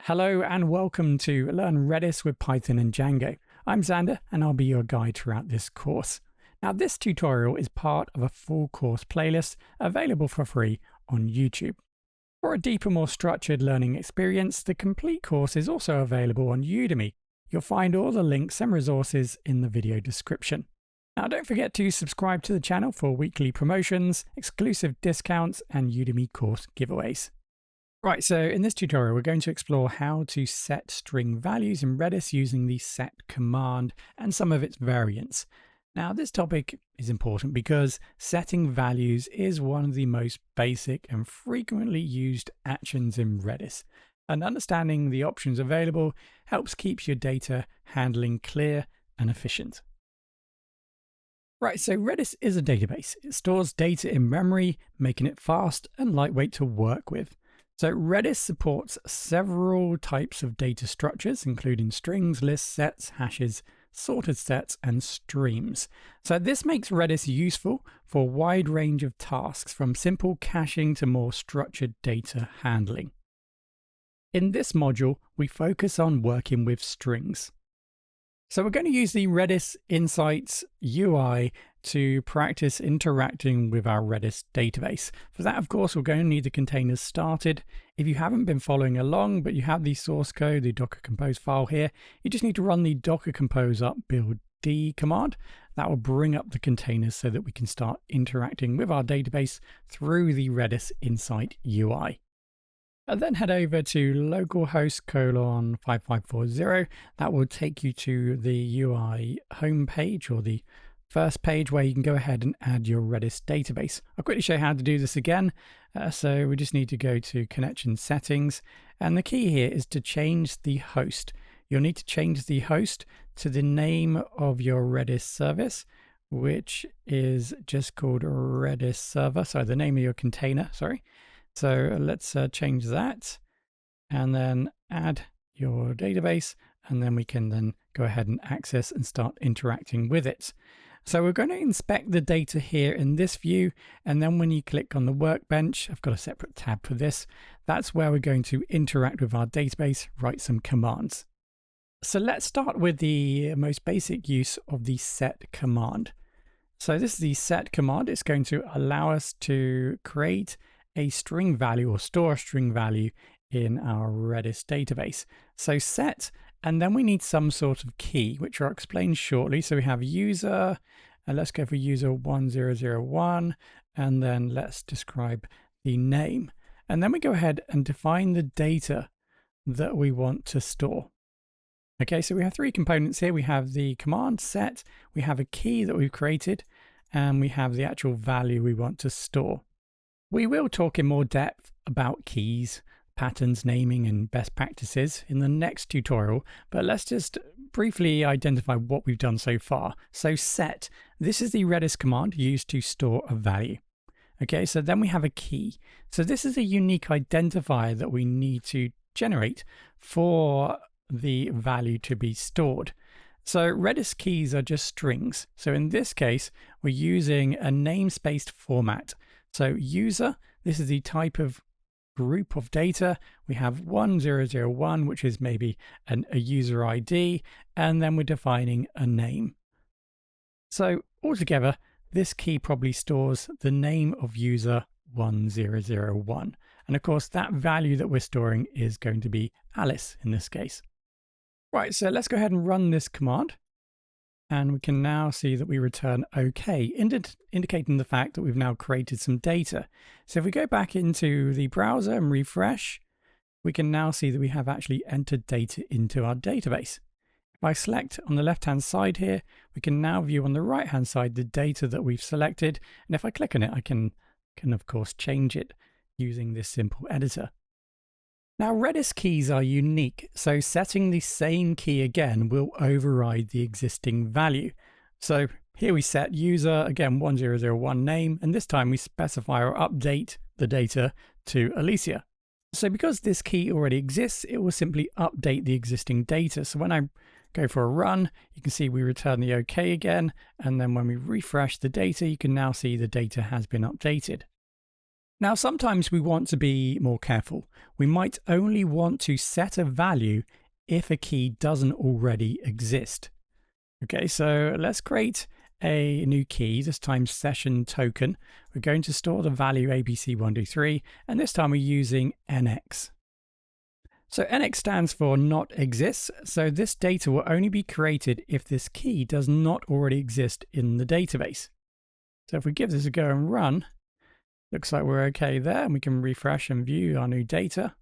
Hello and welcome to Learn Redis with Python and Django. I'm Xander and I'll be your guide throughout this course. Now this tutorial is part of a full course playlist available for free on YouTube. For a deeper, more structured learning experience, the complete course is also available on Udemy. You'll find all the links and resources in the video description. Now don't forget to subscribe to the channel for weekly promotions, exclusive discounts and Udemy course giveaways. Right, so in this tutorial, we're going to explore how to set string values in Redis using the set command and some of its variants. Now, this topic is important because setting values is one of the most basic and frequently used actions in Redis. And understanding the options available helps keep your data handling clear and efficient. Right, so Redis is a database. It stores data in memory, making it fast and lightweight to work with. So Redis supports several types of data structures, including strings, lists, sets, hashes, sorted sets, and streams. So this makes Redis useful for a wide range of tasks, from simple caching to more structured data handling. In this module, we focus on working with strings. So we're going to use the Redis Insights UI to practice interacting with our Redis database. For that, of course, we're going to need the containers started. If you haven't been following along, but you have the source code, the Docker Compose file here, you just need to run the Docker Compose up build D command. That will bring up the containers so that we can start interacting with our database through the Redis Insight UI. And then head over to localhost 5540. That will take you to the UI homepage, or the first page where you can go ahead and add your Redis database. I'll quickly show you how to do this again. So we just need to go to connection settings. And the key here is to change the host. You'll need to change the host to the name of your Redis service, which is just called Redis server. So the name of your container, sorry. So let's change that and then add your database, and then we can then go ahead and access and start interacting with it. So we're going to inspect the data here in this view, and then when you click on the workbench, I've got a separate tab for this, that's where we're going to interact with our database, write some commands. So let's start with the most basic use of the set command. So this is the set command. It's going to allow us to create a string value or store a string value in our Redis database. So set, and then we need some sort of key, which I'll explain shortly. So we have user, and let's go for user 1001, and then let's describe the name. And then we go ahead and define the data that we want to store. Okay, so we have three components here. We have the command set, we have a key that we've created, and we have the actual value we want to store. We will talk in more depth about keys, patterns, naming, and best practices in the next tutorial, but let's just briefly identify what we've done so far. So set, this is the Redis command used to store a value. Okay, so then we have a key. So this is a unique identifier that we need to generate for the value to be stored. So Redis keys are just strings. So in this case, we're using a namespaced format. So user, this is the type of group of data. We have 1001, which is maybe a user ID, and then we're defining a name. So altogether, this key probably stores the name of user 1001. And of course, that value that we're storing is going to be Alice in this case. Right, so let's go ahead and run this command. And we can now see that we return OK, indicating the fact that we've now created some data. So if we go back into the browser and refresh, we can now see that we have actually entered data into our database. If I select on the left-hand side here, we can now view on the right-hand side the data that we've selected. And if I click on it, I can of course change it using this simple editor. Now Redis keys are unique, so setting the same key again will override the existing value. So here we set user, again 1001 name, and this time we specify or update the data to Alicia. So because this key already exists, it will simply update the existing data. So when I go for a run, you can see we return the OK again, and then when we refresh the data, you can now see the data has been updated. Now, sometimes we want to be more careful. We might only want to set a value if a key doesn't already exist. Okay, so let's create a new key, this time session token. We're going to store the value ABC123, and this time we're using NX. So NX stands for not exists, so this data will only be created if this key does not already exist in the database. So if we give this a go and run, looks like we're okay there, and we can refresh and view our new data.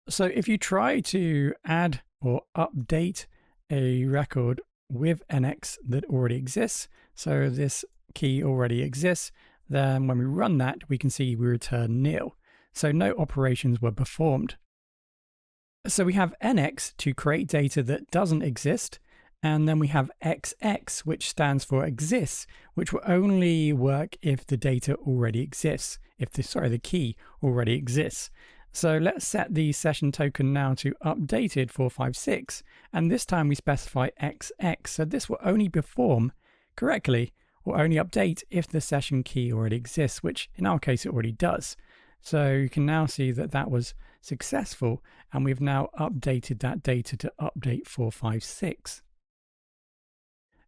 So if you try to add or update a record with NX that already exists, so this key already exists, then when we run that, we can see we return nil. So no operations were performed. So we have NX to create data that doesn't exist, and then we have XX, which stands for exists, which will only work if the data already exists, if the key already exists. So let's set the session token now to updated 456, and this time we specify XX, so this will only perform correctly or only update if the session key already exists, which in our case it already does. So you can now see that that was successful, and we've now updated that data to update 456.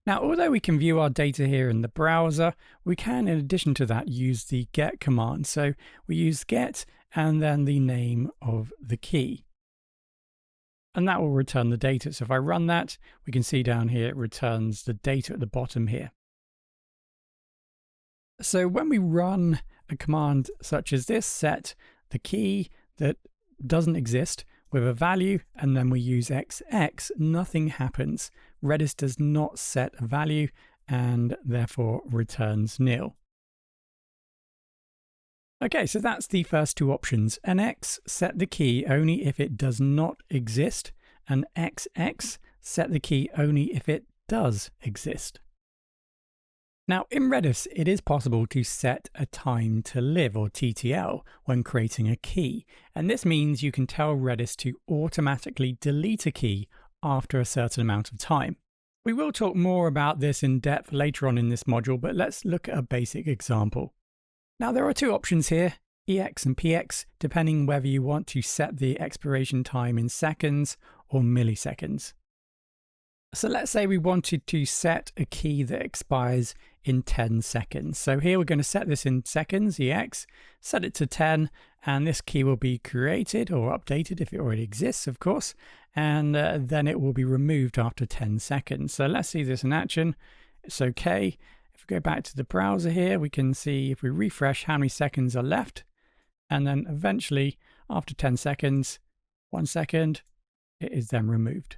Now, although we can view our data here in the browser, we can, in addition to that, use the get command. So we use get and then the name of the key. And that will return the data. So if I run that, we can see down here it returns the data at the bottom here. So when we run a command such as this, set the key that doesn't exist with a value, and then we use XX, nothing happens. Redis does not set a value and therefore returns nil. Okay, so that's the first two options. NX, set the key only if it does not exist, and XX, set the key only if it does exist. Now, in Redis, it is possible to set a time to live, or TTL, when creating a key. And this means you can tell Redis to automatically delete a key after a certain amount of time. We will talk more about this in depth later on in this module, but let's look at a basic example. Now, there are two options here, EX and PX, depending whether you want to set the expiration time in seconds or milliseconds. So let's say we wanted to set a key that expires in 10 seconds. So here we're going to set this in seconds, EX, set it to 10, and this key will be created or updated if it already exists, of course, and then it will be removed after 10 seconds. So let's see this in action. It's okay. If we go back to the browser here, we can see if we refresh how many seconds are left, and then eventually after 10 seconds, 1 second, it is then removed.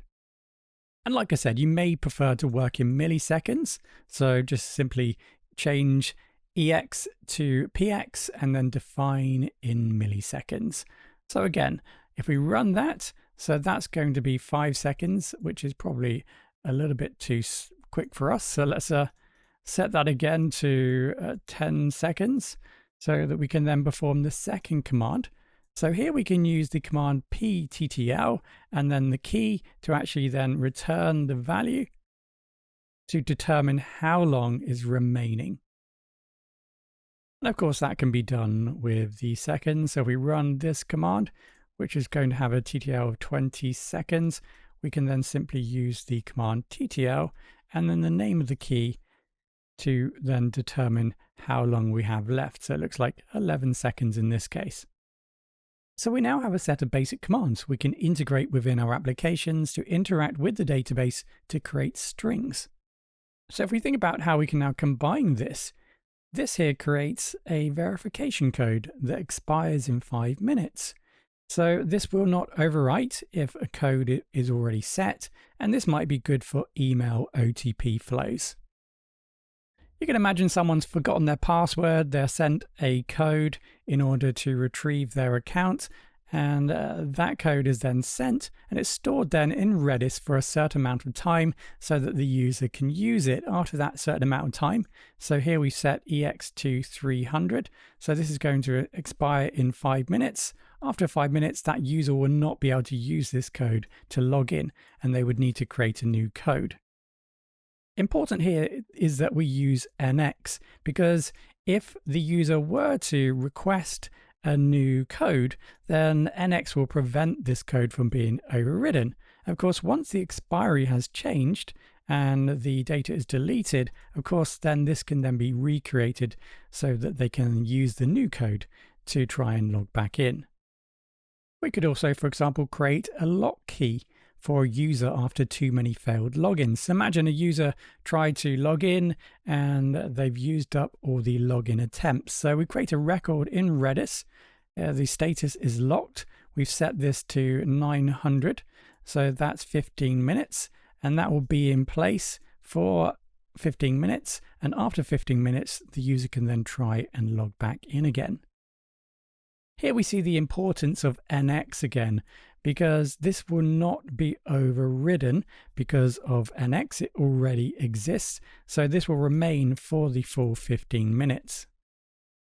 And like I said, you may prefer to work in milliseconds, so just simply change EX to PX and then define in milliseconds. So again, if we run that, so that's going to be 5 seconds, which is probably a little bit too quick for us. So let's set that again to 10 seconds so that we can then perform the second command. So here we can use the command pttl and then the key to actually then return the value to determine how long is remaining. And of course that can be done with the seconds. So we run this command, which is going to have a TTL of 20 seconds. We can then simply use the command ttl and then the name of the key to then determine how long we have left. So it looks like 11 seconds in this case. So we now have a set of basic commands we can integrate within our applications to interact with the database to create strings. So if we think about how we can now combine this here creates a verification code that expires in 5 minutes. So this will not overwrite if a code is already set, and this might be good for email OTP flows. You can imagine someone's forgotten their password, they're sent a code in order to retrieve their account, and that code is then sent and it's stored then in Redis for a certain amount of time so that the user can use it after that certain amount of time. So here we set EX to 300. So this is going to expire in 5 minutes. After 5 minutes, that user will not be able to use this code to log in, and they would need to create a new code. Important here is that we use NX, because If the user were to request a new code, then NX will prevent this code from being overridden. Of course, once the expiry has changed and the data is deleted, of course, then this can then be recreated so that they can use the new code to try and log back in. We could also, for example, create a lock key for a user after too many failed logins. So imagine a user tried to log in and they've used up all the login attempts. So we create a record in Redis. The status is locked. We've set this to 900. So that's 15 minutes. And that will be in place for 15 minutes. And after 15 minutes, the user can then try and log back in again. Here we see the importance of NX again, because this will not be overridden because of NX. It already exists. So this will remain for the full 15 minutes.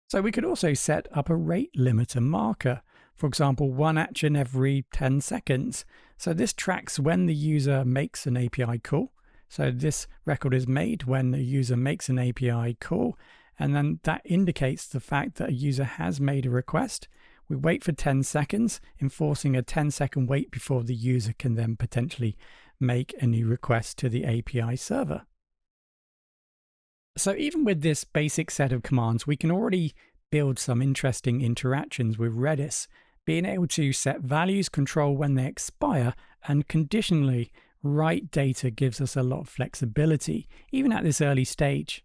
So we could also set up a rate limiter marker. For example, one action every 10 seconds. So this tracks when the user makes an API call. So this record is made when the user makes an API call. And then that indicates the fact that a user has made a request. We wait for 10 seconds, enforcing a 10-second wait before the user can then potentially make a new request to the API server. So even with this basic set of commands, we can already build some interesting interactions with Redis, being able to set values, control when they expire, and conditionally write data gives us a lot of flexibility, even at this early stage.